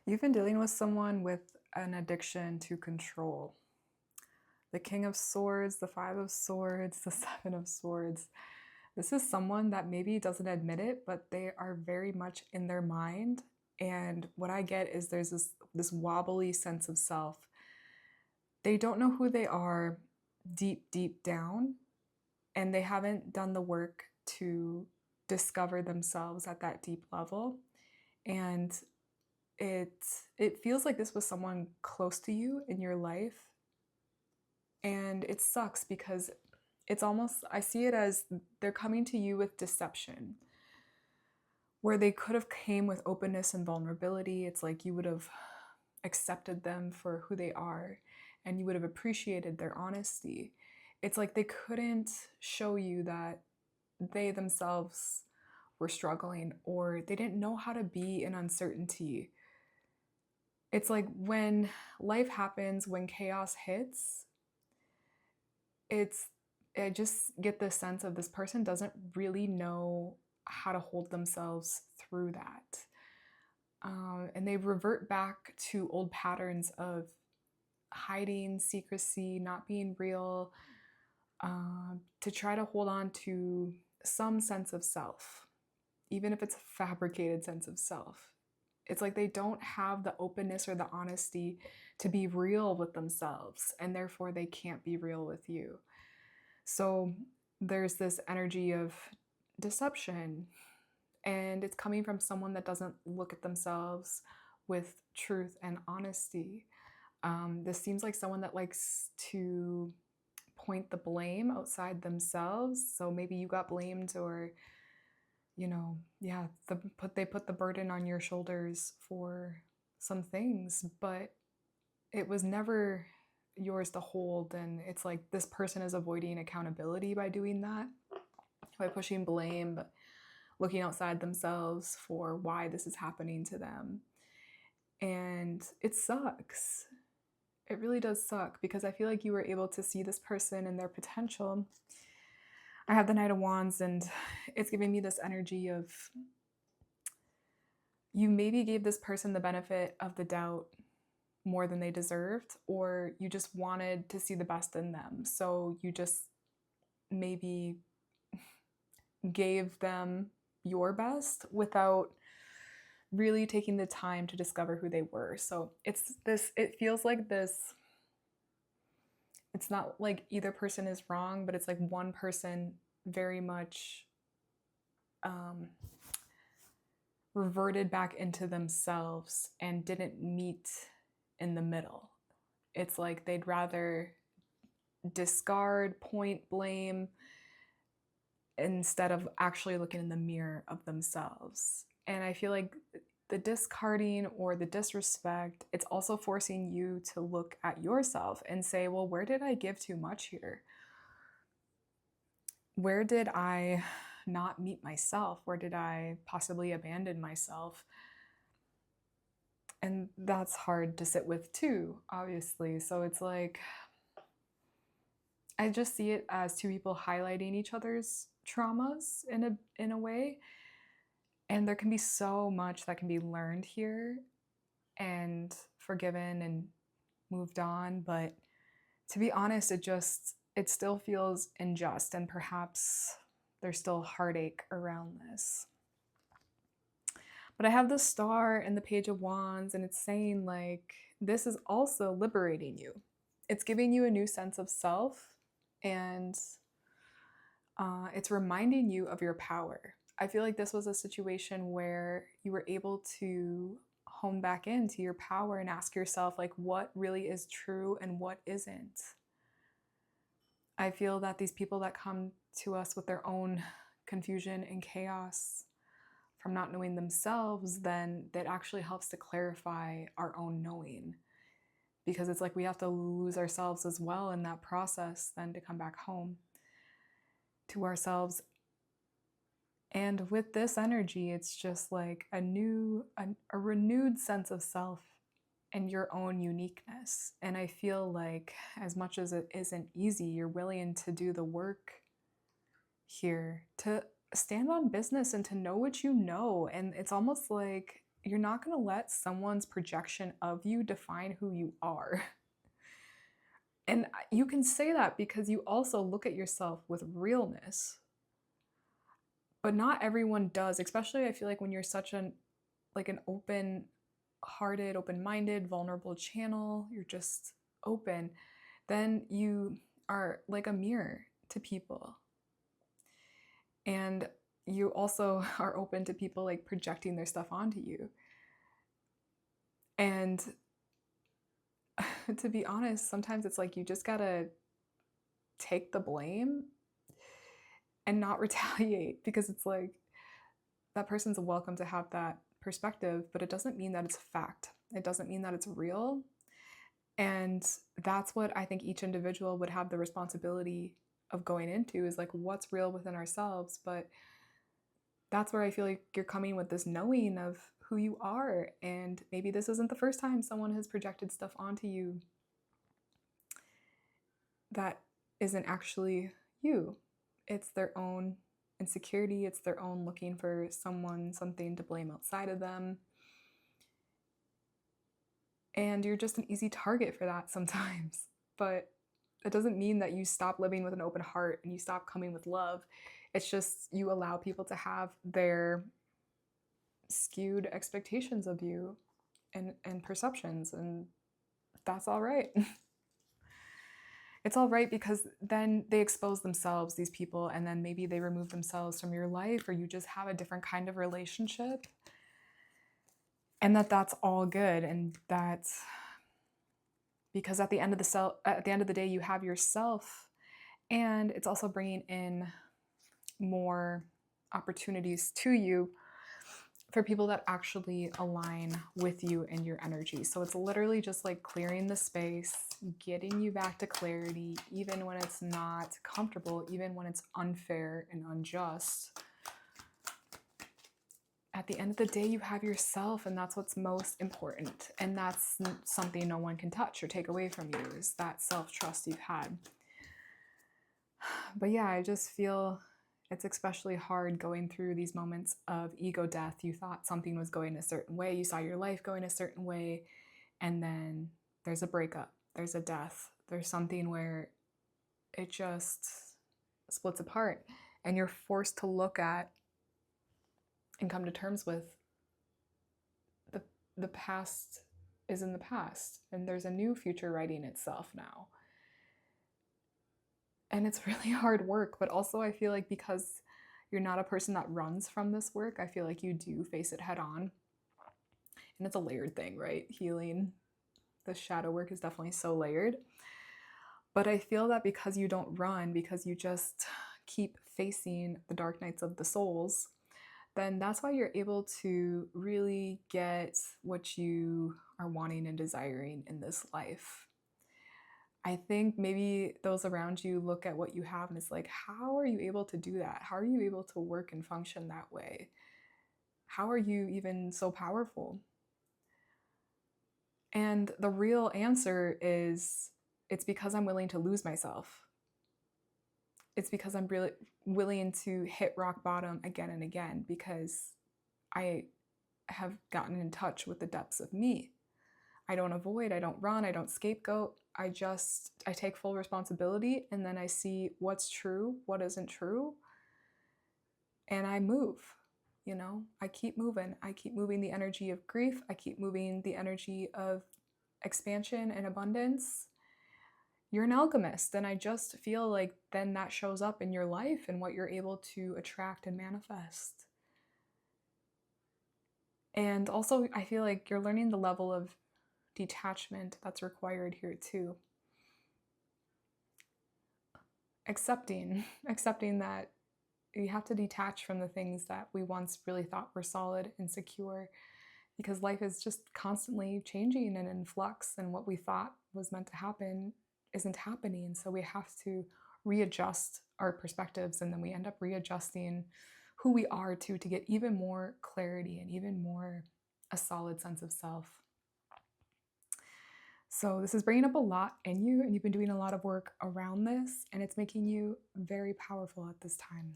You've been dealing with someone with an addiction to control. The King of Swords, the Five of Swords, the Seven of Swords. This is someone that maybe doesn't admit it, but they are very much in their mind. And what I get is there's this wobbly sense of self. They don't know who they are deep, deep down, and they haven't done the work to discover themselves at that deep level. And it feels like this was someone close to you in your life, and it sucks because it's almost, I see it as they're coming to you with deception, where they could have came with openness and vulnerability. It's like you would have accepted them for who they are and you would have appreciated their honesty. It's like they couldn't show you that they themselves were struggling, or they didn't know how to be in uncertainty. It's like when life happens, when chaos hits, I just get the sense of this person doesn't really know how to hold themselves through that. And they revert back to old patterns of hiding, secrecy, not being real, to try to hold on to some sense of self, even if it's a fabricated sense of self. It's like they don't have the openness or the honesty to be real with themselves, and therefore they can't be real with you. So there's this energy of deception, and it's coming from someone that doesn't look at themselves with truth and honesty. This seems like someone that likes to point the blame outside themselves. So maybe you got blamed, or they put the burden on your shoulders for some things, but it was never yours to hold. And it's like this person is avoiding accountability by doing that, by pushing blame, looking outside themselves for why this is happening to them. And it sucks. It really does suck, because I feel like you were able to see this person and their potential. I have the Knight of Wands, and it's giving me this energy of you maybe gave this person the benefit of the doubt more than they deserved, or you just wanted to see the best in them. So you just maybe gave them your best without really taking the time to discover who they were. So it feels like this, it's not like either person is wrong, but it's like one person very much reverted back into themselves and didn't meet in the middle. It's like they'd rather discard, point, blame, instead of actually looking in the mirror of themselves. And I feel like the discarding or the disrespect, it's also forcing you to look at yourself and say, well, where did I give too much here? Where did I not meet myself? Where did I possibly abandon myself? And that's hard to sit with too, obviously. So it's like, I just see it as two people highlighting each other's traumas in a way. And there can be so much that can be learned here and forgiven and moved on. But to be honest, it still feels unjust, and perhaps there's still heartache around this. But I have the Star and the Page of Wands, and it's saying like, this is also liberating you. It's giving you a new sense of self, and it's reminding you of your power. I feel like this was a situation where you were able to hone back into your power and ask yourself, like, what really is true and what isn't. I feel that these people that come to us with their own confusion and chaos from not knowing themselves, then that actually helps to clarify our own knowing. Because it's like we have to lose ourselves as well in that process, then to come back home to ourselves. And with this energy, it's just like a renewed sense of self and your own uniqueness. And I feel like as much as it isn't easy, you're willing to do the work here, to stand on business and to know what you know. And it's almost like you're not going to let someone's projection of you define who you are. And you can say that because you also look at yourself with realness. But not everyone does, especially I feel like when you're such an open-hearted, open-minded, vulnerable channel, you're just open, then you are like a mirror to people. And you also are open to people like projecting their stuff onto you. And to be honest, sometimes it's like you just gotta take the blame and not retaliate, because it's like that person's welcome to have that perspective, but it doesn't mean that it's fact. It doesn't mean that it's real. And that's what I think each individual would have the responsibility of going into, is like what's real within ourselves. But that's where I feel like you're coming with this knowing of who you are. And maybe this isn't the first time someone has projected stuff onto you that isn't actually you. It's their own insecurity, it's their own looking for someone, something to blame outside of them. And you're just an easy target for that sometimes. But it doesn't mean that you stop living with an open heart and you stop coming with love. It's just you allow people to have their skewed expectations of you and perceptions, and that's all right. It's all right, because then they expose themselves, these people, and then maybe they remove themselves from your life, or you just have a different kind of relationship. And that's all good. And that's because at the end of the day, you have yourself, and it's also bringing in more opportunities to you for people that actually align with you and your energy. So it's literally just like clearing the space, getting you back to clarity, even when it's not comfortable, even when it's unfair and unjust. At the end of the day, you have yourself, and that's what's most important. And that's something no one can touch or take away from you, is that self-trust you've had. But yeah, I just feel it's especially hard going through these moments of ego death. You thought something was going a certain way, you saw your life going a certain way, and then there's a breakup, there's a death, there's something where it just splits apart, and you're forced to look at and come to terms with the past is in the past, and there's a new future writing itself now. And it's really hard work, but also I feel like because you're not a person that runs from this work, I feel like you do face it head on. And it's a layered thing, right? Healing, the shadow work is definitely so layered. But I feel that because you don't run, because you just keep facing the dark nights of the souls, then that's why you're able to really get what you are wanting and desiring in this life. I think maybe those around you look at what you have and it's like, how are you able to do that? How are you able to work and function that way? How are you even so powerful? And the real answer is, it's because I'm willing to lose myself. It's because I'm really willing to hit rock bottom again and again, because I have gotten in touch with the depths of me. I don't avoid, I don't run, I don't scapegoat. I take full responsibility, and then I see what's true, what isn't true, and I move. I keep moving. I keep moving the energy of grief. I keep moving the energy of expansion and abundance. You're an alchemist, and I just feel like then that shows up in your life and what you're able to attract and manifest. And also, I feel like you're learning the level of detachment that's required here too. Accepting that you have to detach from the things that we once really thought were solid and secure, because life is just constantly changing and in flux, and what we thought was meant to happen isn't happening. So we have to readjust our perspectives, and then we end up readjusting who we are to get even more clarity and even more a solid sense of self. So this is bringing up a lot in you, and you've been doing a lot of work around this, and it's making you very powerful at this time.